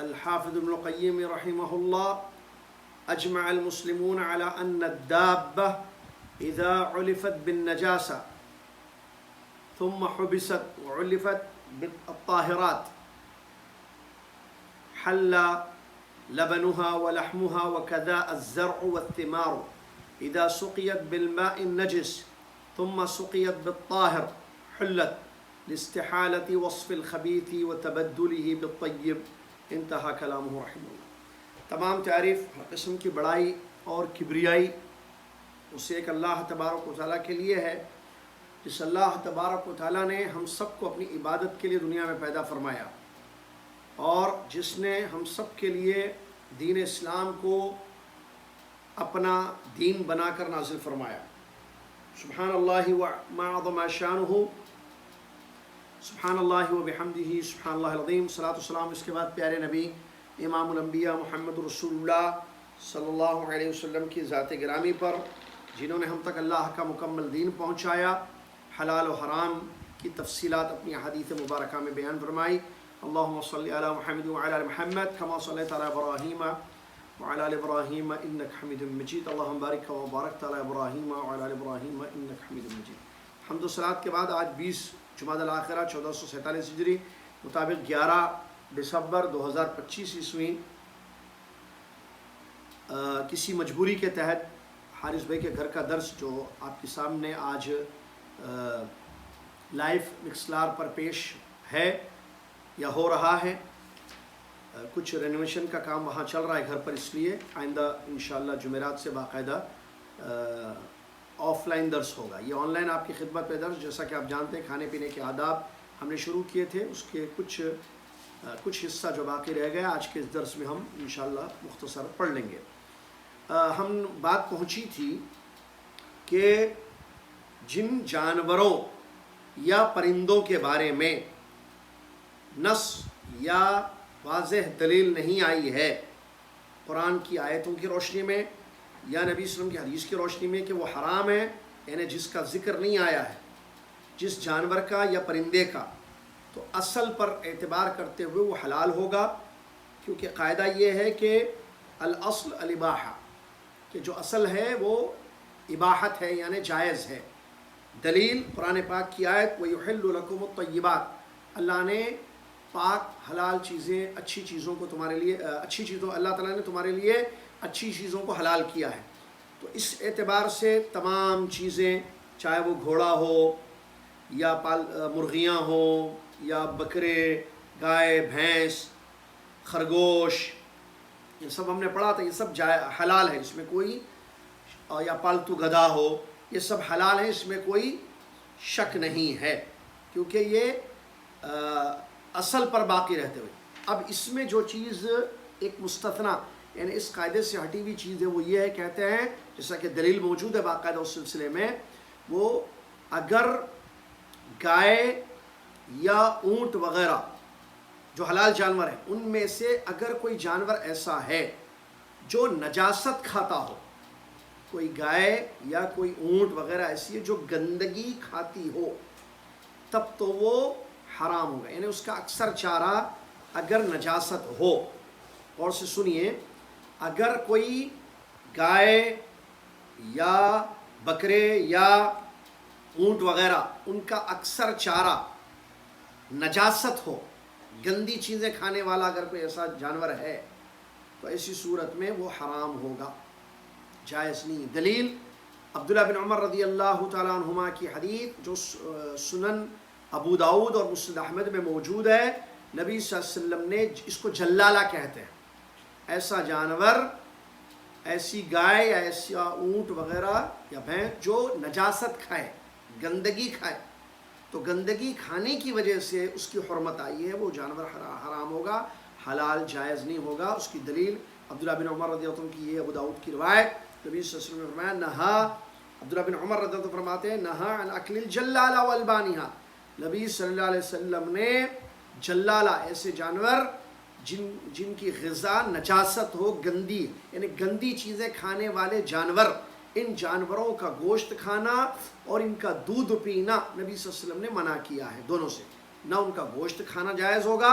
الحافظ ابن القیم رحمہ اللہ اجمع المسلمون على ان الدابة اذا علفت بالنجاسة ثم حبست وعلفت بالطاهرات حل لبنها ولحمها وكذا الزرع والثمار اذا سقيت بالماء النجس ثم سقيت بالطاهر حلت لاستحالة وصف الخبيث وتبدله بالطيب انتہا کلامہ رحمہ اللہ۔ تمام تعریف ہر قسم کی بڑائی اور کبریائی اس ایک اللہ تبارک و تعالیٰ کے لیے ہے، جس اللہ تبارک و تعالیٰ نے ہم سب کو اپنی عبادت کے لیے دنیا میں پیدا فرمایا، اور جس نے ہم سب کے لیے دین اسلام کو اپنا دین بنا کر نازل فرمایا۔ سبحان اللہ وما عظم شانہ، سبحان اللہ و بحمدہ، سبحان اللہ العظیم۔ صلاۃ والسلام اس کے بعد پیارے نبی امام الانبیاء محمد رسول اللہ صلی اللہ علیہ وسلم کی ذات گرامی پر، جنہوں نے ہم تک اللہ کا مکمل دین پہنچایا، حلال و حرام کی تفصیلات اپنی حدیث مبارکہ میں بیان فرمائی۔ اللہم صلی علی محمد وعلی آل محمد کما صلیت علی ابراہیم وعلی آل ابراہیم انک حمید مجید، اللہم بارک و بارکت علی ابراہیم وعلی آل ابراہیم انک حمید مجید۔ حمد و صلاۃ کے بعد آج 20 جمادی الاخرہ 1447 ہجری مطابق 11 دسمبر 2025 عیسوی کسی مجبوری کے تحت حارث بھائی کے گھر کا درس جو آپ کے سامنے آج لائیو مکسلار پر پیش ہے یا ہو رہا ہے، کچھ رینوویشن کا کام وہاں چل رہا ہے گھر پر، اس لیے آئندہ انشاءاللہ جمعرات سے باقاعدہ آف لائن درس ہوگا۔ یہ آن لائن آپ کی خدمت پہ درس، جیسا کہ آپ جانتے ہیں کھانے پینے کے آداب ہم نے شروع کیے تھے، اس کے کچھ حصہ جو باقی رہ گیا آج کے اس درس میں ہم انشاءاللہ مختصر پڑھ لیں گے۔ ہم بات پہنچی تھی کہ جن جانوروں یا پرندوں کے بارے میں نص یا واضح دلیل نہیں آئی ہے قرآن کی آیتوں کی روشنی میں یا نبی صلی اللہ علیہ وسلم کی حدیث کی روشنی میں کہ وہ حرام ہے، یعنی جس کا ذکر نہیں آیا ہے جس جانور کا یا پرندے کا، تو اصل پر اعتبار کرتے ہوئے وہ حلال ہوگا، کیونکہ قاعدہ یہ ہے کہ الاصل الاباحہ، کہ جو اصل ہے وہ اباحت ہے یعنی جائز ہے۔ دلیل قرآن پاک کی آیت وَيُحِلُّ لَكُمُ الطَّيِّبَاتِ، اللہ نے پاک حلال چیزیں اچھی چیزوں کو تمہارے لیے اللہ تعالیٰ نے تمہارے لیے اچھی چیزوں کو حلال کیا ہے۔ تو اس اعتبار سے تمام چیزیں، چاہے وہ گھوڑا ہو یا مرغیاں ہوں یا بکرے، گائے، بھینس، خرگوش، یہ سب ہم نے پڑھا تھا، یہ سب حلال ہے، اس میں کوئی، یا پالتو گدھا ہو، یہ سب حلال ہے، اس میں کوئی شک نہیں ہے، کیونکہ یہ اصل پر باقی رہتے ہوئے۔ اب اس میں جو چیز ایک مستثنیٰ یعنی اس قاعدے سے ہٹی ہوئی چیز ہے وہ یہ ہے، کہتے ہیں جیسا کہ دلیل موجود ہے باقاعدہ اس سلسلے میں، وہ اگر گائے یا اونٹ وغیرہ جو حلال جانور ہیں ان میں سے اگر کوئی جانور ایسا ہے جو نجاست کھاتا ہو، کوئی گائے یا کوئی اونٹ وغیرہ ایسی ہے جو گندگی کھاتی ہو، تب تو وہ حرام ہوگا، یعنی اس کا اکثر چارہ اگر نجاست ہو۔ اور سے سنیے، اگر کوئی گائے یا بکرے یا اونٹ وغیرہ ان کا اکثر چارہ نجاست ہو، گندی چیزیں کھانے والا اگر کوئی ایسا جانور ہے تو ایسی صورت میں وہ حرام ہوگا، جائز نہیں۔ دلیل عبداللہ بن عمر رضی اللہ تعالیٰ عنہما کی حدیث جو سنن ابو داؤد اور مسند احمد میں موجود ہے، نبی صلی اللہ علیہ وسلم نے اس کو جلالہ کہتے ہیں، ایسا جانور، ایسی گائے یا ایسا اونٹ وغیرہ یا بھینس جو نجاست کھائے، گندگی کھائے، تو گندگی کھانے کی وجہ سے اس کی حرمت آئی ہے، وہ جانور حرام ہوگا، حلال جائز نہیں ہوگا۔ اس کی دلیل عبداللہ بن عمر رضی اللہ عنہ کی یہ ابو داؤد کی روایت، نبی صلی اللہ علیہ وسلم نے فرمایا نہا، عبداللہ بن عمر رضی اللہ عنہ فرماتے ہیں نہا عن اکل الجلالہ والبانہا، نبی صلی اللہ علیہ وسلم نے جلالہ ایسے جانور جن کی غذا نجاست ہو، گندی یعنی گندی چیزیں کھانے والے جانور، ان جانوروں کا گوشت کھانا اور ان کا دودھ پینا نبی صلی اللہ علیہ وسلم نے منع کیا ہے، دونوں سے، نہ ان کا گوشت کھانا جائز ہوگا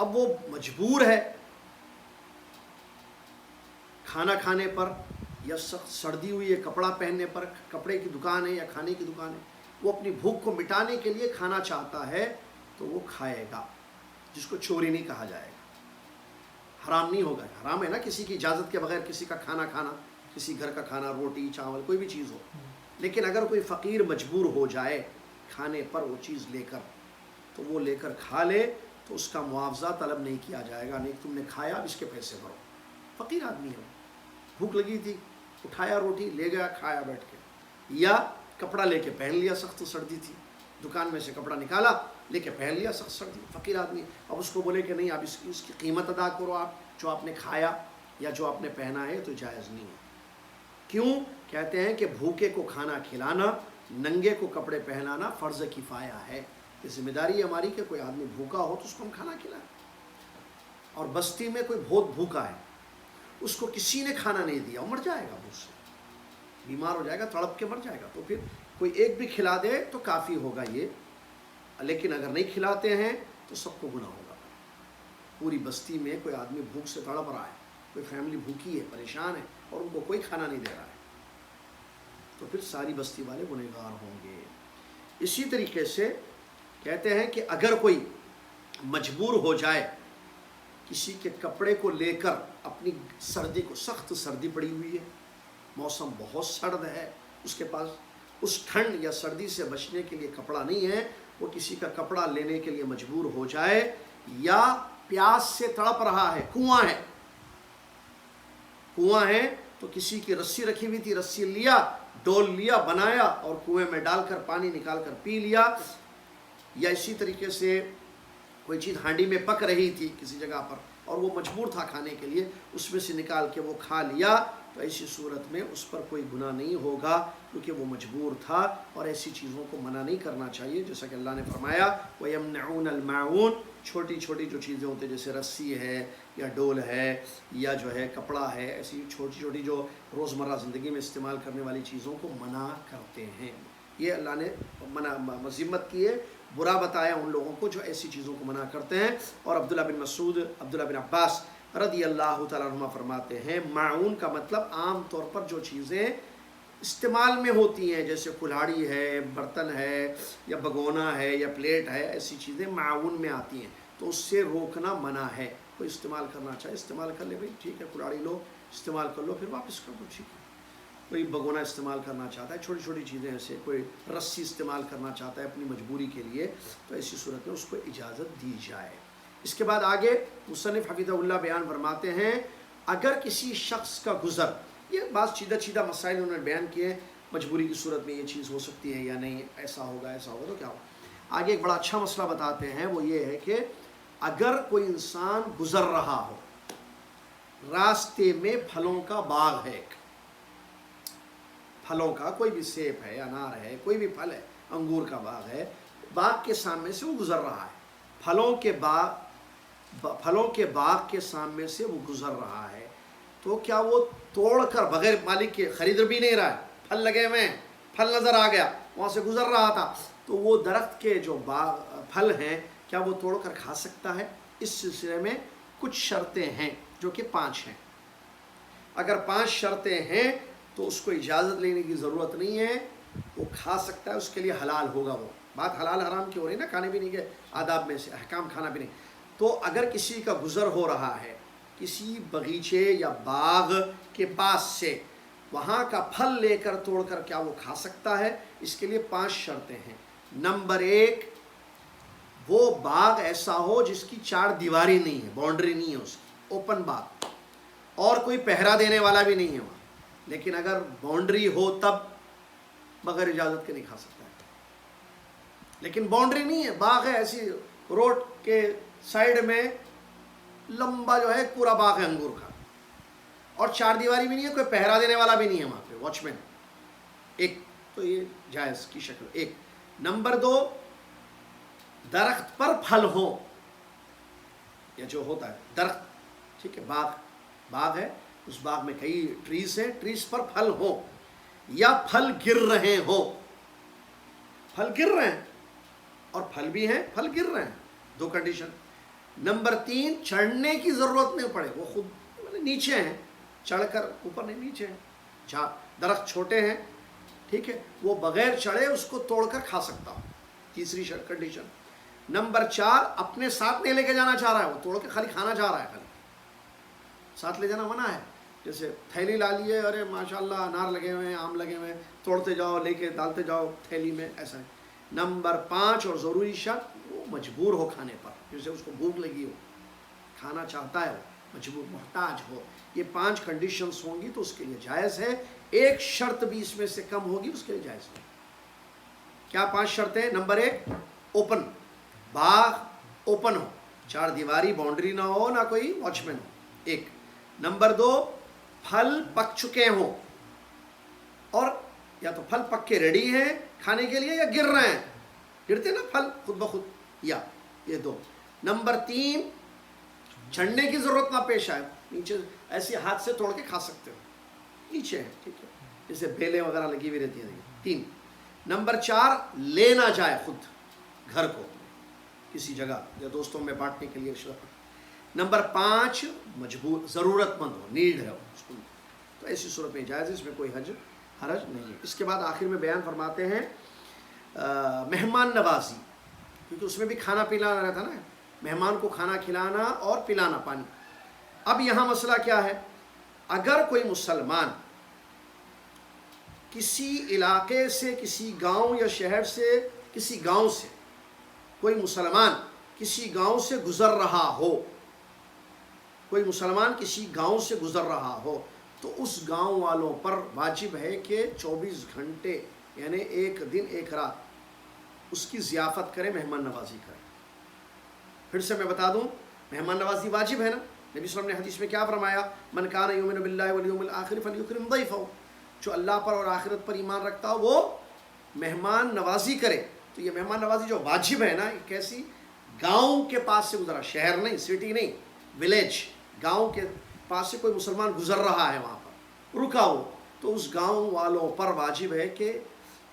اب وہ مجبور ہے کھانا کھانے پر یا سخت سردی ہوئی ہے کپڑا پہننے پر، کپڑے کی دکان ہے یا کھانے کی دکان ہے، وہ اپنی بھوک کو مٹانے کے لیے کھانا چاہتا ہے تو وہ کھائے گا، جس کو چوری نہیں کہا جائے گا، حرام نہیں ہوگا۔ حرام ہے نا کسی کی اجازت کے بغیر کسی کا کھانا کھانا، کسی گھر کا کھانا، روٹی چاول کوئی بھی چیز ہو، لیکن اگر کوئی فقیر مجبور ہو جائے کھانے پر وہ چیز لے کر، تو وہ لے کر کھا لے تو اس کا معاوضہ طلب نہیں کیا جائے گا، نہیں تم نے کھایا اب اس کے پیسے بھرو۔ فقیر آدمی ہے، بھوک لگی تھی، اٹھایا روٹی لے گیا کھایا بیٹھ کے، یا کپڑا لے کے پہن لیا، سخت سردی تھی، دکان میں سے کپڑا نکالا لے کے پہن لیا، سخت سردی، فقیر آدمی، اب اس کو بولے کہ نہیں اب اس کی قیمت ادا کرو، آپ جو آپ نے کھایا یا جو آپ نے پہنا ہے تو جائز نہیں ہے۔ کیوں؟ کہتے ہیں کہ بھوکے کو کھانا کھلانا، ننگے کو کپڑے پہنانا فرض کفایہ ہے، یہ ذمہ داری ہے ہماری کہ کوئی آدمی بھوکا ہو تو اس کو ہم کھانا کھلائیں۔ اور بستی میں کوئی بہت بھوکا ہے، اس کو کسی نے کھانا نہیں دیا، وہ مر جائے گا، بھوک سے بیمار ہو جائے گا، تڑپ کے مر جائے گا، تو پھر کوئی ایک بھی کھلا دے تو کافی ہوگا یہ، لیکن اگر نہیں کھلاتے ہیں تو سب کو گناہ ہوگا۔ پوری بستی میں کوئی آدمی بھوک سے تڑپ رہا ہے، کوئی فیملی بھوکی ہے، پریشان ہے، اور ان کو کوئی کھانا نہیں دے رہا ہے، تو پھر ساری بستی والے گنہگار ہوں گے۔ اسی طریقے سے کہتے ہیں کہ اگر کوئی مجبور ہو جائے کسی کے کپڑے کو لے کر، اپنی سردی کو، سخت سردی پڑی ہوئی ہے، موسم بہت سرد ہے، اس کے پاس اس ٹھنڈ یا سردی سے بچنے کے لیے کپڑا نہیں ہے، وہ کسی کا کپڑا لینے کے لیے مجبور ہو جائے، یا پیاس سے تڑپ رہا ہے، کنواں ہے تو کسی کی رسی رکھی ہوئی تھی، رسی لیا، ڈول لیا، بنایا اور کنویں میں ڈال کر پانی نکال کر پی لیا، یا اسی طریقے سے کوئی چیز ہانڈی میں پک رہی تھی کسی جگہ پر اور وہ مجبور تھا کھانے کے لیے، اس میں سے نکال کے وہ کھا لیا، تو ایسی صورت میں اس پر کوئی گناہ نہیں ہوگا، کیونکہ وہ مجبور تھا، اور ایسی چیزوں کو منع نہیں کرنا چاہیے، جیسا کہ اللہ نے فرمایا وَيَمْنَعُونَ الْمَاعُونَ، چھوٹی چھوٹی جو چیزیں ہوتی ہیں جیسے رسی ہے یا ڈول ہے یا جو ہے کپڑا ہے، ایسی چھوٹی چھوٹی جو روزمرہ زندگی میں استعمال کرنے والی چیزوں کو منع کرتے ہیں۔ یہ اللہ نے مذمت کی ہے، برا بتایا ان لوگوں کو جو ایسی چیزوں کو منع کرتے ہیں۔ اور عبداللہ بن مسعود، عبداللہ بن عباس رضی اللہ تعالیٰ عنہما فرماتے ہیں معون کا مطلب عام طور پر جو چیزیں استعمال میں ہوتی ہیں، جیسے کلہاڑی ہے، برتن ہے، یا بگونا ہے، یا پلیٹ ہے، ایسی چیزیں معاون میں آتی ہیں، تو اس سے روکنا منع ہے۔ کوئی استعمال کرنا چاہے استعمال کر لے، بھائی ٹھیک ہے، کلہاڑی لو استعمال کر لو، پھر واپس کر دو، ٹھیک ہے۔ کوئی بگونا استعمال کرنا چاہتا ہے، چھوٹی چھوٹی چیزیں ایسے، کوئی رسی استعمال کرنا چاہتا ہے اپنی مجبوری کے لیے، تو ایسی صورت میں اس کو اجازت دی جائے۔ اس کے بعد آگے مصنف حفظہ اللہ بیان فرماتے ہیں اگر کسی شخص کا گزر، یہ بعض چیدہ مسائل انہوں نے بیان کیے، مجبوری کی صورت میں یہ چیز ہو سکتی ہے یا نہیں، ایسا ہوگا تو کیا ہوگا۔ آگے ایک بڑا اچھا مسئلہ بتاتے ہیں، وہ یہ ہے کہ اگر کوئی انسان گزر رہا ہو، راستے میں پھلوں کا باغ ہے، پھلوں کا کوئی بھی سیب ہے، انار ہے، کوئی بھی پھل ہے، انگور کا باغ ہے، باغ کے سامنے سے وہ گزر رہا ہے، پھلوں کے باغ کے سامنے سے وہ گزر رہا ہے، تو کیا وہ توڑ کر بغیر مالک کے، خرید بھی نہیں رہا ہے، پھل لگے ہوئے ہیں، پھل نظر آ گیا، وہاں سے گزر رہا تھا، تو وہ درخت کے جو پھل ہیں کیا وہ توڑ کر کھا سکتا ہے؟ اس سلسلے میں کچھ شرطیں ہیں جو کہ 5 ہیں۔ اگر 5 شرطیں ہیں تو اس کو اجازت لینے کی ضرورت نہیں ہے، وہ کھا سکتا ہے، اس کے لیے حلال ہوگا۔ وہ بات حلال حرام کی ہو رہی نا، کھانے پینے کے آداب میں سے احکام کھانا پینے۔ تو اگر کسی کا گزر ہو رہا ہے کسی باغیچے یا باغ کے پاس سے، وہاں کا پھل لے کر توڑ کر کیا وہ کھا سکتا ہے؟ اس کے لیے 5 شرطیں ہیں۔ نمبر 1، وہ باغ ایسا ہو جس کی 4 دیواری نہیں ہے، باؤنڈری نہیں ہے اس کی، اوپن باغ، اور کوئی پہرا دینے والا بھی نہیں ہے وہاں، لیکن اگر باؤنڈری ہو تب بغیر اجازت کے نہیں کھا سکتا ہے۔ لیکن باؤنڈری نہیں ہے، باغ ہے ایسی روڈ کے سائیڈ میں، لمبا جو ہے پورا باغ ہے انگور کا، اور 4 دیواری بھی نہیں ہے، کوئی پہرا دینے والا بھی نہیں ہے وہاں پہ، واچ مین ایک، تو یہ جائز کی شکل 1۔ نمبر 2، درخت پر پھل ہو، یا جو ہوتا ہے درخت، ٹھیک ہے، باغ ہے، اس باغ میں کئی ٹریز ہیں، ٹریز پر پھل ہو، یا پھل گر رہے ہوں، پھل گر رہے ہیں اور پھل بھی ہیں، پھل گر رہے ہیں، 2 کنڈیشن۔ نمبر 3 چڑھنے کی ضرورت نہیں پڑے، وہ خود نیچے ہیں، چڑھ کر اوپر نہیں، نیچے ہیں، جہاں درخت چھوٹے ہیں، ٹھیک ہے، وہ بغیر چڑھے اس کو توڑ کر کھا سکتا ہو، تیسری کنڈیشن۔ نمبر 4 اپنے ساتھ نہیں لے کے جانا چاہ رہا ہے، وہ توڑ کے خالی کھانا چاہ رہا ہے، خالی ساتھ لے جانا منع ہے، جیسے تھیلی لا لیے، ارے ماشاءاللہ انار لگے ہوئے ہیں، آم لگے ہوئے ہیں، توڑتے جاؤ، لے کے ڈالتے جاؤ تھیلی میں، ایسا ہے۔ نمبر 5 اور ضروری شرط، وہ مجبور ہو کھانے پر، جیسے اس کو بھوک لگی ہو، کھانا چاہتا ہے، وہ مجبور محتاج ہو، یہ 5 کنڈیشنز ہوں گی تو اس کے لیے جائز ہے۔ ایک شرط بھی اس میں سے کم ہوگی اس کے لیے جائز نہیں۔ کیا 5 شرطیں؟ نمبر 1 اوپن، باغ اوپن ہو، 4 دیواری باؤنڈری نہ ہو، نہ کوئی واچ مین ہو، 1۔ نمبر 2 پھل پک چکے ہوں، اور یا تو پھل پک کے ریڈی ہیں کھانے کے لیے، یا گر رہے ہیں، گرتے نا پھل خود بخود، یا یہ 2۔ نمبر 3 چڑھنے کی ضرورت نہ پیش آئے، نیچے ایسے ہاتھ سے توڑ کے کھا سکتے ہو، نیچے ہے، ٹھیک ہے، جیسے بیلیں وغیرہ لگی ہوئی رہتی ہیں، 3۔ نمبر 4 لے نہ جائے خود گھر کو کسی جگہ یا دوستوں میں بانٹنے کے لیے۔ نمبر 5 مجبور، ضرورت مند ہو، نیڈ ہے اس کو، تو ایسی صورت میں جائز ہے، اس میں کوئی حرج نہیں ہے۔ اس کے بعد آخر میں بیان فرماتے ہیں مہمان نوازی، کیونکہ اس میں بھی کھانا پلانا رہتا نا، مہمان کو کھانا کھلانا اور پلانا پانی۔ اب یہاں مسئلہ کیا ہے؟ اگر کوئی مسلمان کسی علاقے سے، کسی گاؤں یا شہر سے، کسی گاؤں سے، کوئی مسلمان کسی گاؤں سے گزر رہا ہو، کوئی مسلمان کسی گاؤں سے گزر رہا ہو، تو اس گاؤں والوں پر واجب ہے کہ 24 گھنٹے یعنی 1 دن 1 رات اس کی ضیافت کرے، مہمان نوازی کرے۔ پھر سے میں بتا دوں، مہمان نوازی واجب ہے نا، نبی صلی اللہ علیہ وسلم نے حدیث میں کیا فرمایا؟ من کان یؤمن باللہ والیوم الآخر فلیکرم ضیفہ، جو اللہ پر اور آخرت پر ایمان رکھتا ہو وہ مہمان نوازی کرے۔ تو یہ مہمان نوازی جو واجب ہے نا، کیسی؟ گاؤں کے پاس سے گزرا، شہر نہیں، سٹی نہیں، ولیج، گاؤں کے پاس سے کوئی مسلمان گزر رہا ہے، وہاں پر رکا ہو، تو اس گاؤں والوں پر واجب ہے کہ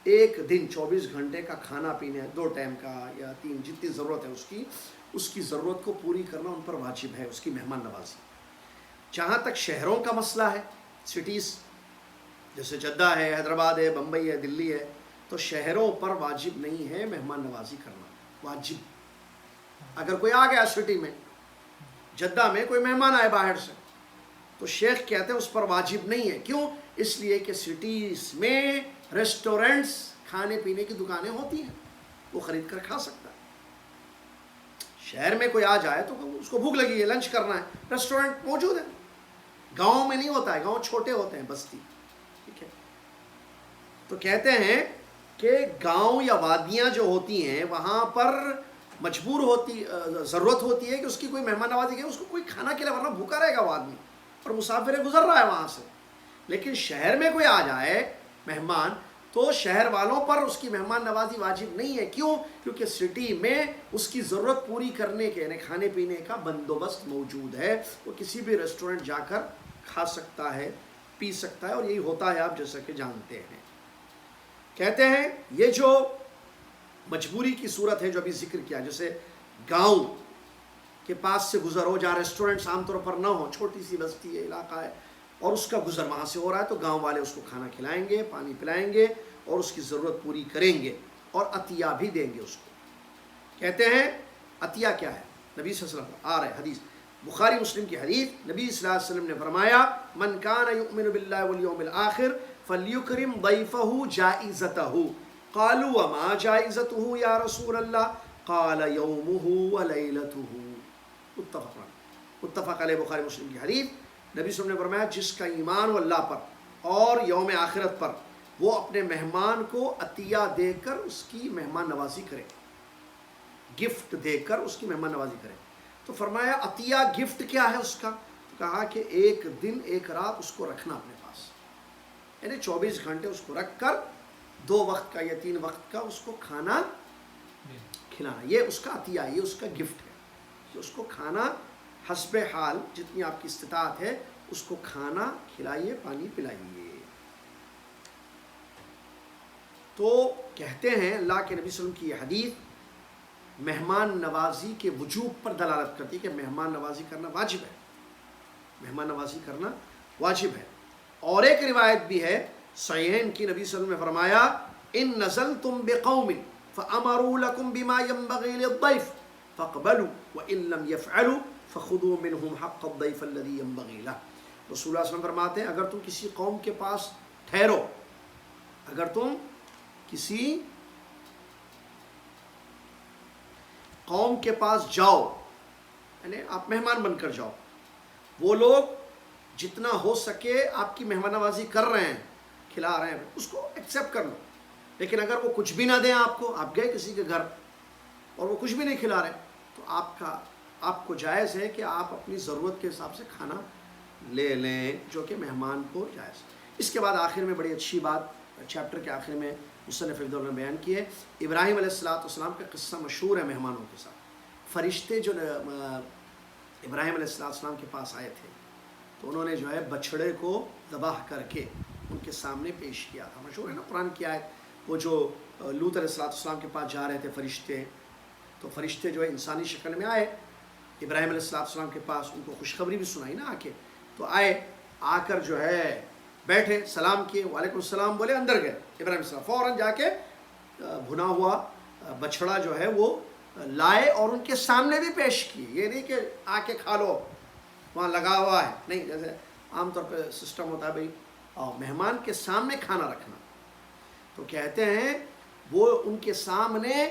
1 دن 24 گھنٹے کا کھانا پینے، 2 ٹائم کا یا 3، جتنی ضرورت ہے اس کی ضرورت کو پوری کرنا ان پر واجب ہے، اس کی مہمان نوازی۔ جہاں تک شہروں کا مسئلہ ہے، سٹیز جیسے جدہ ہے، حیدرآباد ہے، بمبئی ہے، دلی ہے، تو شہروں پر واجب نہیں ہے مہمان نوازی کرنا، واجب۔ اگر کوئی آ گیا سٹی میں، جدہ میں کوئی مہمان آئے باہر سے، تو شیخ کہتے ہیں اس پر واجب نہیں ہے۔ کیوں؟ اس لیے کہ سٹیز میں ریسٹورنٹس، کھانے پینے کی دکانیں ہوتی ہیں، وہ خرید کر کھا سکتا ہے۔ شہر میں کوئی آ جائے تو اس کو بھوک لگی ہے، لنچ کرنا ہے، ریسٹورنٹ موجود ہے۔ گاؤں میں نہیں ہوتا ہے، گاؤں چھوٹے ہوتے ہیں، بستی، ٹھیک ہے۔ تو کہتے ہیں کہ گاؤں یا وادیاں جو ہوتی ہیں وہاں پر مجبور ہوتی، ضرورت ہوتی ہے کہ اس کی کوئی مہمان نوازی کرے، اس کو کوئی کھانا کھلائے، ورنہ بھوکا رہے گا وہ آدمی، اور مسافر گزر رہا ہے وہاں سے۔ لیکن شہر میں کوئی آ جائے مہمان، تو شہر والوں پر اس کی مہمان نوازی واجب نہیں ہے۔ کیوں؟ کیونکہ سٹی میں اس کی ضرورت پوری کرنے کے یعنی کھانے پینے کا بندوبست موجود ہے، وہ کسی بھی ریسٹورنٹ جا کر کھا سکتا ہے، پی سکتا ہے، اور یہی ہوتا ہے، آپ جیسا کہ جانتے ہیں۔ کہتے ہیں یہ جو مجبوری کی صورت ہے جو ابھی ذکر کیا، جیسے گاؤں کے پاس سے گزر ہو، جہاں ریسٹورنٹس عام طور پر نہ ہو، چھوٹی سی بستی ہے، علاقہ ہے، اور اس کا گزر وہاں سے ہو رہا ہے، تو گاؤں والے اس کو کھانا کھلائیں گے، پانی پلائیں گے، اور اس کی ضرورت پوری کریں گے، اور عطیہ بھی دیں گے اس کو۔ کہتے ہیں عطیہ کیا ہے؟ نبی صلی اللہ علیہ وسلم آ رہے حدیث، بخاری مسلم کی حدیث، نبی صلی اللہ علیہ وسلم نے فرمایا من کان یؤمن باللہ والیوم الآخر فلیکرم ضیفہ جائزتہ۔ قالوا وما جائزتہ یا رسول اللہ؟ قال یومہ ولیلتہ۔ متفق علیہ، بخاری مسلم کی حدیث۔ نبی صلی اللہ علیہ وسلم نے فرمایا جس کا ایمان ہو اللہ پر اور یوم آخرت پر، وہ اپنے مہمان کو عطیہ دے کر اس کی مہمان نوازی کرے، گفٹ دے کر اس کی مہمان نوازی کرے۔ تو فرمایا عطیہ گفٹ کیا ہے اس کا؟ تو کہا کہ 1 دن 1 رات اس کو رکھنا اپنے پاس، یعنی 24 گھنٹے اس کو رکھ کر 2 وقت کا یا 3 وقت کا اس کو کھانا کھلانا، یہ اس کا عطیہ، یہ اس کا گفٹ ہے کہ اس کو کھانا حسب حال جتنی آپ کی استطاعت ہے اس کو کھانا کھلائیے، پانی پلائیے۔ تو کہتے ہیں اللہ کے نبی صلی اللہ علیہ وسلم کی یہ حدیث مہمان نوازی کے وجوب پر دلالت کرتی ہے کہ مہمان نوازی کرنا واجب ہے، مہمان نوازی کرنا واجب ہے۔ اور ایک روایت بھی ہے صحیحین کی، نبی صلی اللہ علیہ وسلم نے فرمایا ان نزلتم بقوم فامروا لكم بما ينبغي للضيف فاقبلوا وان لم يفعلوا فخذوا منهم حق الضيف الذي ينبغي له۔ رسول اللہ صلی اللہ علیہ وسلم فرماتے ہیں اگر تم کسی قوم کے پاس ٹھہرو، اگر تم کسی قوم کے پاس جاؤ، یعنی آپ مہمان بن کر جاؤ، وہ لوگ جتنا ہو سکے آپ کی مہمان نوازی کر رہے ہیں، کھلا رہے ہیں، اس کو ایکسیپٹ کر لو۔ لیکن اگر وہ کچھ بھی نہ دیں آپ گئے کسی کے گھر اور وہ کچھ بھی نہیں کھلا رہے، تو آپ کو جائز ہے کہ آپ اپنی ضرورت کے حساب سے کھانا لے لیں، جو کہ مہمان کو جائز۔ اس کے بعد آخر میں بڑی اچھی بات چیپٹر کے آخر میں مصنف حفظہ اللہ نے بیان کی ہے۔ ابراہیم علیہ السلام کا قصہ مشہور ہے مہمانوں کے ساتھ۔ فرشتے جو ابراہیم علیہ السلام کے پاس آئے تھے تو انہوں نے جو ہے بچھڑے کو ذبح کر کے ان کے سامنے پیش کیا تھا، مشہور ہے نا قرآن کی آیت۔ وہ جو لوط علیہ السلام کے پاس جا رہے تھے فرشتے، تو فرشتے جو ہے انسانی شکل میں آئے ابراہیم علیہ السلام کے پاس، ان کو خوشخبری بھی سنائی نا آ کے، تو آئے، آ کر جو ہے بیٹھے، سلام کیے، وعلیکم السلام بولے، اندر گئے۔ ابراہیم السلام فوراً جا کے بھنا ہوا بچھڑا جو ہے وہ لائے اور ان کے سامنے بھی پیش کیے۔ یہ نہیں کہ آ کے کھا لو وہاں لگا ہوا ہے، نہیں، جیسے عام طور پہ سسٹم ہوتا ہے بھائی مہمان کے سامنے کھانا رکھنا، تو کہتے ہیں وہ ان کے سامنے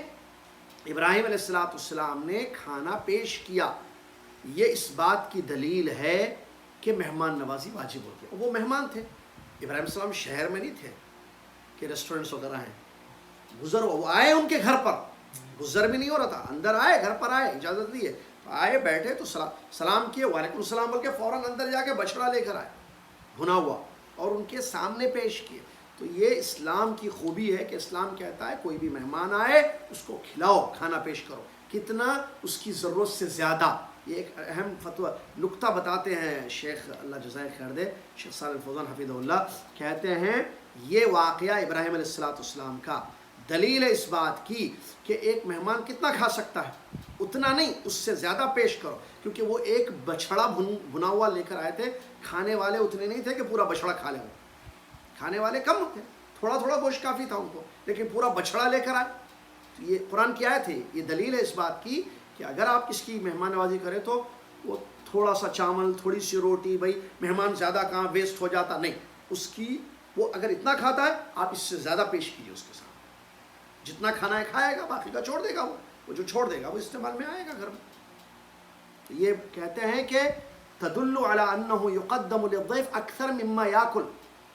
ابراہیم علیہ السلام نے کھانا پیش کیا۔ یہ اس بات کی دلیل ہے کہ مہمان نوازی واجب ہوتی ہے۔ وہ مہمان تھے، ابراہیم السلام شہر میں نہیں تھے کہ ریسٹورنٹس وغیرہ ہیں، وہ آئے ان کے گھر پر، گزر بھی نہیں ہو رہا تھا، اندر آئے، گھر پر آئے، اجازت دی ہے، آئے بیٹھے تو سلام کیے، وعلیکم السلام بول کے فوراً اندر جا کے بچڑا لے کر آئے بھنا ہوا اور ان کے سامنے پیش کیے۔ تو یہ اسلام کی خوبی ہے کہ اسلام کہتا ہے کوئی بھی مہمان آئے اس کو کھلاؤ، کھانا پیش کرو، کتنا اس کی ضرورت سے زیادہ۔ یہ ایک اہم فتویٰ نکتہ بتاتے ہیں شیخ، اللہ جزائے خیر دے، شیخ صالح الفوزان حفظہ اللہ، کہتے ہیں یہ واقعہ ابراہیم علیہ السلام کا دلیل ہے اس بات کی کہ ایک مہمان کتنا کھا سکتا ہے، اتنا نہیں، اس سے زیادہ پیش کرو، کیونکہ وہ ایک بچھڑا بھنا ہوا لے کر آئے تھے، کھانے والے اتنے نہیں تھے کہ پورا بچھڑا کھا لیں، کھانے والے کم تھے، تھوڑا تھوڑا گوشت کافی تھا ان کو، لیکن پورا بچھڑا لے کر آئے۔ تو یہ قرآن کی آیت ہے، یہ دلیل ہے اس بات کی کہ اگر آپ اس کی مہمان نوازی کریں تو وہ تھوڑا سا چاول، تھوڑی سی روٹی، بھائی مہمان زیادہ کہاں ویسٹ ہو جاتا، نہیں، اس کی وہ اگر اتنا کھاتا ہے آپ اس سے زیادہ پیش کیجیے اس کے ساتھ، جتنا کھانا ہے کھائے گا، باقی کا چھوڑ دے گا، وہ جو چھوڑ دے گا وہ استعمال میں آئے گا گھر میں۔ یہ کہتے ہیں کہ تدل علی انہ یقدم للضیف اکثر مما یاکل،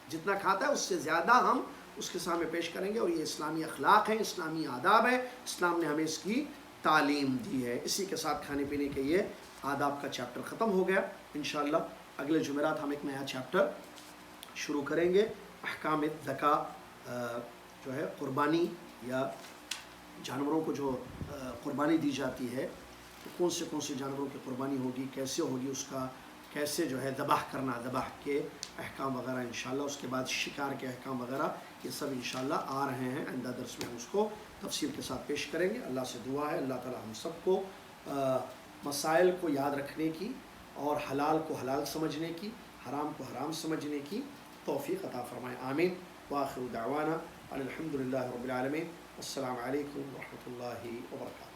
جتنا کھاتا ہے اس سے زیادہ ہم اس کے سامنے پیش کریں گے، اور یہ اسلامی اخلاق ہیں، اسلامی آداب ہے، اسلام نے ہمیں اس کی تعلیم دی ہے۔ اسی کے ساتھ کھانے پینے کے یہ آداب کا چیپٹر ختم ہو گیا۔ انشاءاللہ اگلے جمعرات ہم ایک نیا چیپٹر شروع کریں گے، احکام الذکاء، جو ہے قربانی یا جانوروں کو جو قربانی دی جاتی ہے تو کون سے جانوروں کی قربانی ہوگی، کیسے ہوگی، اس کا کیسے جو ہے ذبح کرنا، ذبح کے احکام وغیرہ انشاءاللہ، اس کے بعد شکار کے احکام وغیرہ، یہ سب انشاءاللہ آ رہے ہیں، آئندہ درس میں ہم اس کو تفصیل کے ساتھ پیش کریں گے۔ اللہ سے دعا ہے اللہ تعالی ہم سب کو مسائل کو یاد رکھنے کی اور حلال کو حلال سمجھنے کی، حرام کو حرام سمجھنے کی توفیق عطا فرمائے، آمین۔ وآخر دعوانا الحمد للہ رب العالمین، السلام علیکم ورحمۃ اللہ وبرکاتہ۔